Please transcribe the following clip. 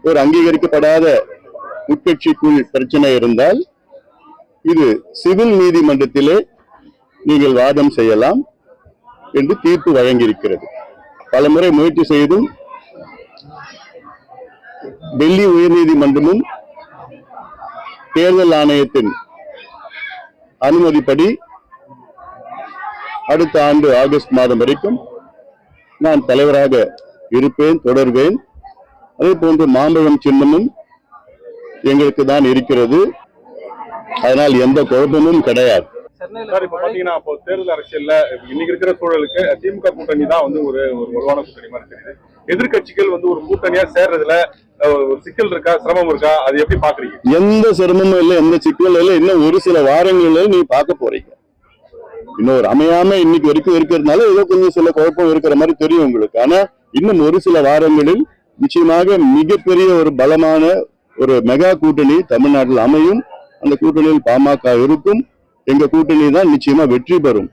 ஒரு அங்கீகரிக்கப்படாத உட்கட்சிக்குள் பிரச்சனை இருந்தால் இது சிவில் நீதிமன்றத்திலே நீங்கள் வாதம் செய்யலாம் என்று தீர்ப்பு வழங்கியிருக்கிறது. பலமுறை முயற்சி செய்தும் டெல்லி உயர்நீதிமன்றமும் தேர்தல் ஆணையத்தின் அனுமதிப்படி அடுத்த ஆண்டு ஆகஸ்ட் மாதம் வரைக்கும் நான் தலைவராக இருப்பேன், தொடர்வேன். அதே போன்று மாம்பழம் சின்னமும் எங்களுக்கு தான் இருக்கிறது. அதனால் எந்த குழப்பமும் கிடையாது. தேர்தல் அரசியல்ல இன்னைக்கு இருக்கிற சூழலுக்கு திமுக கூட்டணி தான் ஒரு வலுவான கூட்டணி மாதிரி தெரியுது. எதிர்கட்சிகள் ஒரு கூட்டணியா சேர்றதுல ஒரு சிக்கல் இருக்கா, சிரமம் இருக்கா? அது எப்படி பாக்குறீங்க? எந்த சிரமமும் இல்லை, எந்த சிக்கலும் இல்லை. இன்னும் ஒரு சில வாரங்களில் நீ பார்க்க போறீங்க. இன்னொரு அமையாம இன்னைக்கு வரைக்கும் இருக்கிறதுனால ஏதோ கொஞ்சம் சில குழப்பம் இருக்கிற மாதிரி தெரியும் உங்களுக்கு. ஆனா இன்னும் ஒரு சில வாரங்களில் நிச்சயமாக மிகப்பெரிய ஒரு பலமான ஒரு மெகா கூட்டணி தமிழ்நாட்டில் அமையும். அந்த கூட்டணியில் பாமக இருக்கும். எங்க கூட்டணி தான் நிச்சயமா வெற்றி பெறும்.